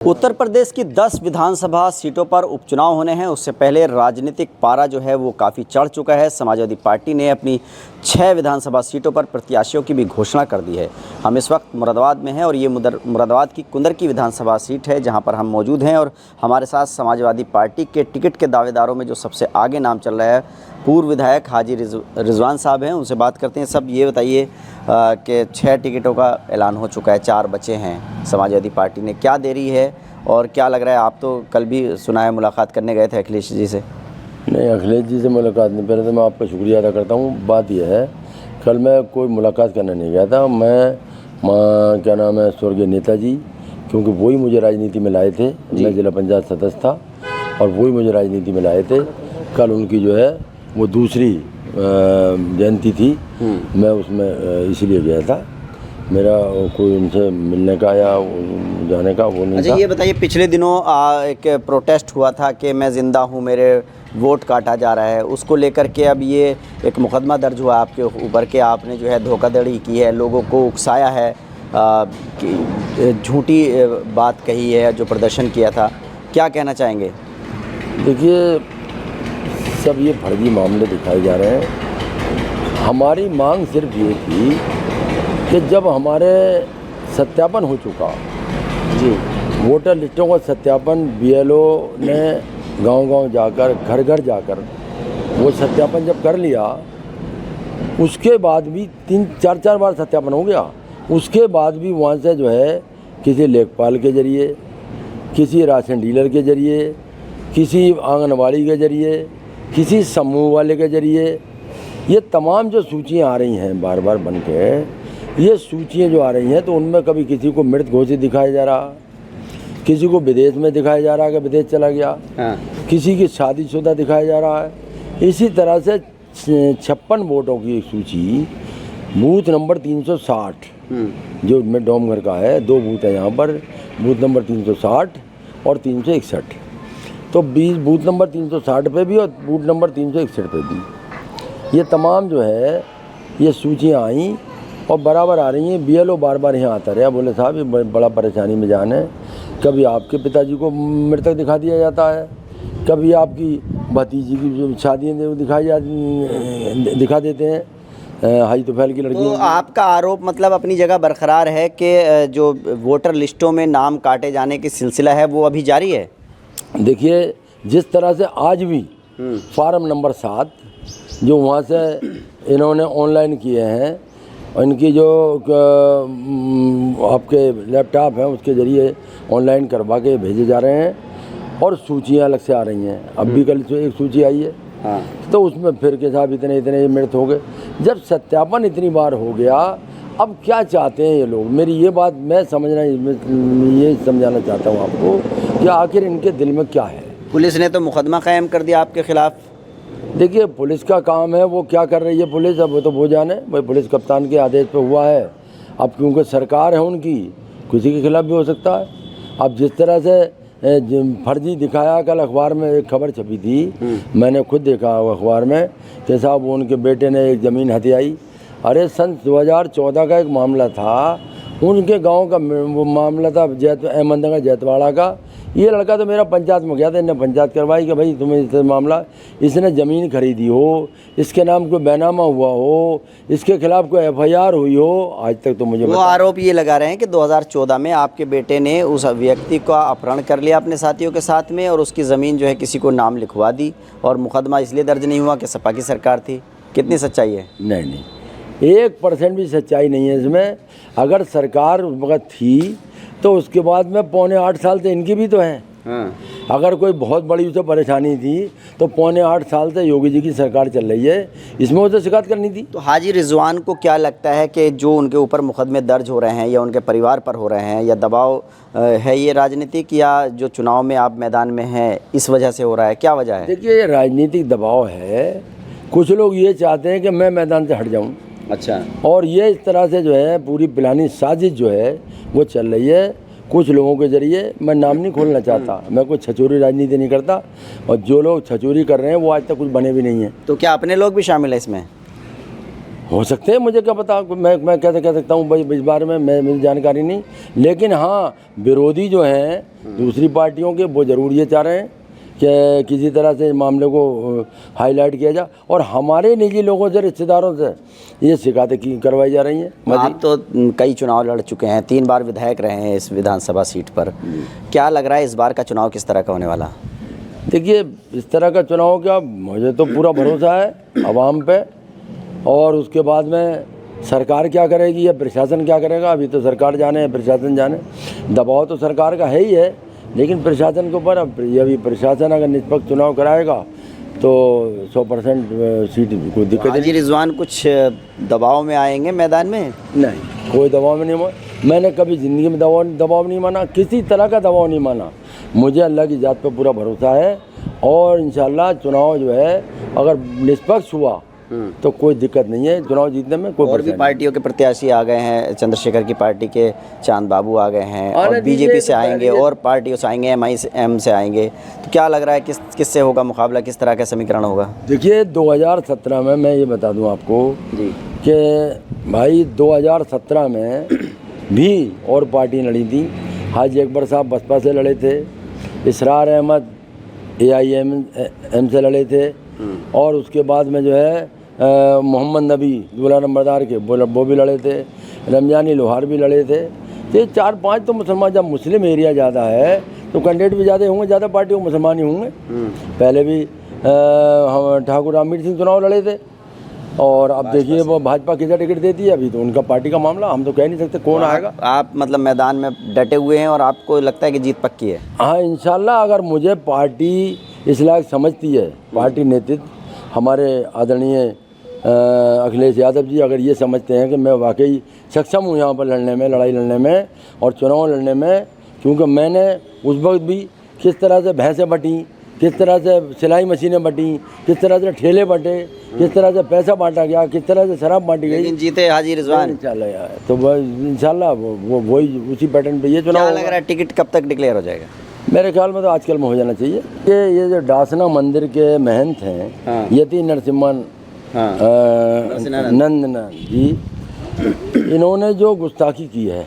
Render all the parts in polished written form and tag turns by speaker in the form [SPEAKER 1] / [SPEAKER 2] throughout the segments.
[SPEAKER 1] उत्तर प्रदेश की 10 विधानसभा सीटों पर उपचुनाव होने हैं। उससे पहले राजनीतिक पारा जो है वो काफ़ी चढ़ चुका है। समाजवादी पार्टी ने अपनी 6 विधानसभा सीटों पर प्रत्याशियों की भी घोषणा कर दी है। हम इस वक्त मुरादाबाद में हैं और ये मुरादाबाद की कुंदर की विधानसभा सीट है जहां पर हम मौजूद हैं और हमारे साथ समाजवादी पार्टी के टिकट के दावेदारों में जो सबसे आगे नाम चल रहा है पूर्व विधायक हाजी रिजवान साहब हैं। उनसे बात करते हैं। सब ये बताइए कि 6 टिकटों का ऐलान हो चुका है, 4 बचे हैं। समाजवादी पार्टी ने क्या देरी है और क्या लग रहा है? आप तो कल भी सुना है मुलाकात करने गए थे अखिलेश जी से।
[SPEAKER 2] नहीं, अखिलेश जी से मुलाकात नहीं। पहले तो मैं आपका शुक्रिया अदा करता हूँ। बात यह है, कल मैं कोई मुलाकात करने नहीं गया था। मैं क्या नाम है, स्वर्गीय नेताजी, क्योंकि वही मुझे राजनीति में लाए थे। मैं जिला पंचायत सदस्य था और वही मुझे राजनीति में लाए थे। कल उनकी जो है वो दूसरी जयंती थी, मैं उसमें इसीलिए गया था। मेरा कोई उनसे मिलने का या जाने का वो नहीं था।
[SPEAKER 1] अच्छा, ये बताइए, पिछले दिनों एक प्रोटेस्ट हुआ था कि मैं ज़िंदा हूँ, मेरे वोट काटा जा रहा है, उसको लेकर के अब ये एक मुकदमा दर्ज हुआ आपके ऊपर के आपने जो है धोखाधड़ी की है, लोगों को उकसाया है, झूठी बात कही है, जो प्रदर्शन किया था। क्या कहना चाहेंगे?
[SPEAKER 2] देखिए, सब ये फर्जी मामले दिखाए जा रहे हैं। हमारी मांग सिर्फ ये थी कि जब हमारे सत्यापन हो चुका
[SPEAKER 1] जी,
[SPEAKER 2] वोटर लिस्टों का सत्यापन बीएलओ ने गांव-गांव जाकर, घर-घर जाकर वो सत्यापन जब कर लिया, उसके बाद भी 3-4 बार सत्यापन हो गया। उसके बाद भी वहाँ से जो है किसी लेखपाल के ज़रिए, किसी राशन डीलर के ज़रिए, किसी आंगनवाड़ी के ज़रिए, किसी समूह वाले के ज़रिए ये तमाम जो सूचियाँ आ रही हैं बार बार बन के, ये सूचियाँ जो आ रही हैं तो उनमें कभी किसी को मृत घोषित दिखाया जा रहा, किसी को विदेश में दिखाया जा रहा कि विदेश चला गया, किसी की शादीशुदा दिखाया जा रहा है। इसी तरह से 56 वोटों की एक सूची बूथ नंबर 360 जो मैं डोमघर का है, 2 बूथ है यहाँ पर, बूथ नंबर 360 और 361। तो 20 बूथ नंबर 360 पे भी और बूथ नंबर 361 पे भी ये तमाम जो है ये सूचियाँ आई और बराबर आ रही हैं। बीएलओ बार बार यहाँ आता रहा, बोले साहब ये बड़ा परेशानी में जान है। कभी आपके पिताजी को मृतक दिखा दिया जाता है, कभी आपकी भतीजी की जो शादियाँ दिखा देते हैं, हाई तुफैल की लड़की।
[SPEAKER 1] तो आपका आरोप मतलब अपनी जगह बरकरार है कि जो वोटर लिस्टों में नाम काटे जाने की सिलसिला है वो अभी जारी है? देखिए,
[SPEAKER 2] जिस तरह से आज भी फार्म नंबर 7 जो वहाँ से इन्होंने ऑनलाइन किए हैं, इनकी जो आपके लैपटॉप हैं उसके ज़रिए ऑनलाइन करवा के भेजे जा रहे हैं और सूचियाँ अलग से आ रही हैं। अब भी कल एक सूची आई है, तो उसमें फिर के साहब इतने मृत हो गए। जब सत्यापन इतनी बार हो गया, अब क्या चाहते हैं ये लोग? मेरी ये बात मैं ये समझाना चाहता हूँ आपको कि आखिर इनके दिल में क्या है।
[SPEAKER 1] पुलिस ने तो मुकदमा कायम कर दिया आपके खिलाफ।
[SPEAKER 2] देखिए, पुलिस का काम है, वो क्या कर रही है पुलिस, अब वो तो वो जाने। भाई पुलिस कप्तान के आदेश पे हुआ है। अब क्योंकि सरकार है उनकी, किसी के खिलाफ भी हो सकता है। अब जिस तरह से फर्जी दिखाया, कल अखबार में एक खबर छपी थी, मैंने खुद देखा अखबार में कि साहब वो उनके बेटे ने एक ज़मीन हथियाई। अरे सन 2014 का एक मामला था, उनके गांव का वो मामला था अहमदनगर जैतवाड़ा का। ये लड़का तो मेरा पंचायत में गया था, इन्हें पंचायत करवाई कि भाई तुम्हें इससे मामला, इसने ज़मीन खरीदी हो, इसके नाम कोई बैनामा हुआ हो, इसके खिलाफ कोई एफआईआर हुई हो, आज तक तो मुझे। वो
[SPEAKER 1] आरोप ये लगा रहे हैं कि 2014 में आपके बेटे ने उस व्यक्ति का अपहरण कर लिया अपने साथियों के साथ में और उसकी ज़मीन जो है किसी को नाम लिखवा दी और मुकदमा इसलिए दर्ज नहीं हुआ कि सपा की सरकार थी। कितनी सच्चाई है?
[SPEAKER 2] नहीं, 1% भी सच्चाई नहीं है इसमें। अगर सरकार वक्त थी तो उसके बाद में 7.25 साल से इनकी भी तो है। अगर कोई बहुत बड़ी उसे परेशानी थी तो 7.25 साल से योगी जी की सरकार चल रही है, इसमें उसे शिकायत करनी थी।
[SPEAKER 1] तो हाजी रिजवान को क्या लगता है कि जो उनके ऊपर मुकदमे दर्ज हो रहे हैं या उनके परिवार पर हो रहे हैं या दबाव है, ये राजनीतिक या जो चुनाव में आप मैदान में हैं इस वजह से हो रहा है? क्या वजह है?
[SPEAKER 2] देखिए, ये राजनीतिक दबाव है। कुछ लोग ये चाहते हैं कि मैं मैदान से हट जाऊँ।
[SPEAKER 1] अच्छा। और
[SPEAKER 2] ये इस तरह से जो है पूरी प्लानिंग साजिश जो है वो चल रही है कुछ लोगों के ज़रिए। मैं नाम नहीं खोलना चाहता, मैं कोई छचोरी राजनीति नहीं करता, और जो लोग छचोरी कर रहे हैं वो आज तक कुछ बने भी नहीं हैं।
[SPEAKER 1] तो क्या अपने लोग भी शामिल हैं इसमें?
[SPEAKER 2] हो सकते हैं, मुझे क्या पता, मैं कैसे कह सकता हूँ भाई इस बारे में, मेरी जानकारी नहीं। लेकिन हाँ, विरोधी जो हैं दूसरी पार्टियों के, वो ज़रूर ये चाह रहे हैं कि किसी तरह से मामले को हाईलाइट किया जाए, और हमारे निजी लोगों से, रिश्तेदारों से ये शिकायतें करवाई जा रही हैं।
[SPEAKER 1] आप तो कई चुनाव लड़ चुके हैं, 3 बार विधायक रहे हैं इस विधानसभा सीट पर। क्या लग रहा है इस बार का चुनाव किस तरह का होने वाला?
[SPEAKER 2] देखिए, इस तरह का चुनाव क्या, मुझे तो पूरा भरोसा है आवाम पे, और उसके बाद में सरकार क्या करेगी या प्रशासन क्या करेगा, अभी तो सरकार जाने, प्रशासन जाने। दबाव तो सरकार का है ही है, लेकिन प्रशासन के ऊपर, अब अभी प्रशासन अगर निष्पक्ष चुनाव कराएगा तो 100% सीट कोई दिक्कत नहीं।
[SPEAKER 1] हाजी रिजवान कुछ दबाव में आएंगे मैदान में?
[SPEAKER 2] नहीं, कोई दबाव में नहीं। मैंने कभी ज़िंदगी में दबाव नहीं माना, किसी तरह का दबाव नहीं माना। मुझे अल्लाह की ज़ात पे पूरा भरोसा है, और इंशाल्लाह चुनाव जो है अगर निष्पक्ष हुआ तो कोई दिक्कत नहीं है चुनाव जीतने में। कोई
[SPEAKER 1] और भी पार्टियों के प्रत्याशी आ गए हैं, चंद्रशेखर की पार्टी के चांद बाबू आ गए हैं, और बीजेपी से आएंगे, और पार्टियों से आएंगे, MIM से आएंगे। तो क्या लग रहा है किससे होगा मुकाबला, किस तरह का समीकरण होगा?
[SPEAKER 2] देखिए, 2017 में मैं ये बता दूं आपको
[SPEAKER 1] जी
[SPEAKER 2] कि भाई 2017 में भी और पार्टी लड़ी थी। हाजी अकबर साहब बसपा से लड़े थे, इसरार अहमद AIM से लड़े थे, और उसके बाद में जो है मोहम्मद नबी दूल्हा नंबरदार के वो भी लड़े थे, रमजानी लोहार भी लड़े थे। तो ये 4-5 तो मुसलमान, जब मुस्लिम एरिया ज़्यादा है तो कैंडिडेट भी ज़्यादा होंगे, ज़्यादा पार्टी मुसलमान ही होंगे। पहले भी ठाकुर रामवीर सिंह चुनाव लड़े थे, और अब देखिए वो भाजपा किसे टिकट देती है, अभी तो उनका पार्टी का मामला, हम तो कह नहीं सकते कौन आएगा।
[SPEAKER 1] आप मतलब मैदान में डटे हुए हैं और आपको लगता है कि जीत पक्की है?
[SPEAKER 2] हाँ, इंशाल्लाह। अगर मुझे पार्टी इस लायक समझती है, पार्टी नेतृत्व हमारे आदरणीय अखिलेश यादव जी अगर ये समझते हैं कि मैं वाकई सक्षम हूँ यहाँ पर लड़ने में, लड़ाई लड़ने में और चुनाव लड़ने में, क्योंकि मैंने उस वक्त भी किस तरह से भैंसें बटी, किस तरह से सिलाई मशीनें बटी, किस तरह से ठेले बटे, किस तरह से पैसा बांटा गया, किस तरह से शराब बांटी गई।
[SPEAKER 1] लेकिन जीते हाजी रिजवान
[SPEAKER 2] इंशाल्लाह यार, तो इंशाल्लाह वो वही उसी पैटर्न पे ये चुनाव।
[SPEAKER 1] क्या लग रहा है टिकट कब तक डिक्लेयर हो जाएगा?
[SPEAKER 2] मेरे ख्याल में तो आजकल में हो जाना चाहिए। कि ये जो डासना मंदिर के महंत हैं, यति नरसिम्हन नंद जी, इन्होंने जो गुस्ताखी की है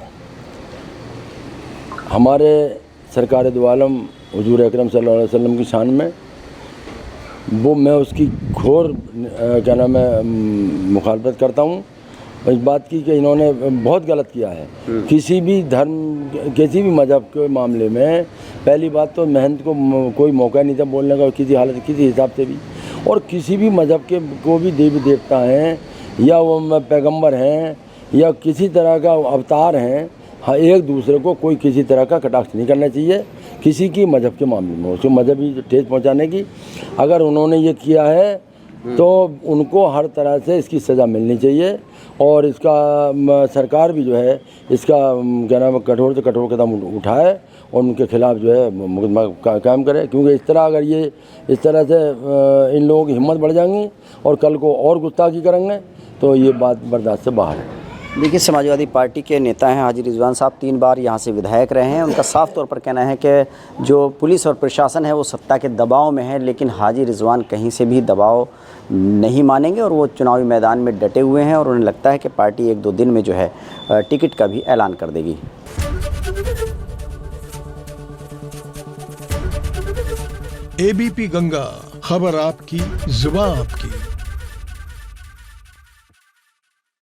[SPEAKER 2] हमारे सरकार दो आलम हुजूर अकरम सल्लल्लाहु अलैहि वसल्लम की शान में, वो मैं उसकी घोर क्या नाम है मुखालफत करता हूँ इस बात की कि इन्होंने बहुत गलत किया है। किसी भी धर्म, किसी भी मज़हब के मामले में पहली बात तो महंत को कोई मौका नहीं था बोलने का, किसी हालत, किसी हिसाब से भी। और किसी भी मज़हब के को भी देवी देवता हैं या वो पैगंबर हैं या किसी तरह का अवतार हैं, हाँ, एक दूसरे को कोई किसी तरह का कटाक्ष नहीं करना चाहिए किसी की मज़हब के मामले में, उसको मजहबी ठेस पहुंचाने की। अगर उन्होंने ये किया है तो उनको हर तरह से इसकी सज़ा मिलनी चाहिए, और इसका सरकार भी जो है इसका क्या नाम कठोर से कठोर कदम उठाए और उनके खिलाफ़ जो है मुकदमा कायम करे, क्योंकि इस तरह अगर ये इस तरह से इन लोगों की हिम्मत बढ़ जाएंगी और कल को और गुस्ताखी करेंगे तो ये बात बर्दाश्त से बाहर है।
[SPEAKER 1] देखिए, समाजवादी पार्टी के नेता हैं हाजी रिजवान साहब, 3 बार यहाँ से विधायक रहे हैं। उनका साफ तौर पर कहना है कि जो पुलिस और प्रशासन है वो सत्ता के दबाव में है, लेकिन हाजी रिजवान कहीं से भी दबाव नहीं मानेंगे और वो चुनावी मैदान में डटे हुए हैं, और उन्हें लगता है कि पार्टी 1-2 दिन में जो है टिकट का भी ऐलान कर देगी।
[SPEAKER 3] ABP गंगा, खबर आपकी, जुबान आपकी।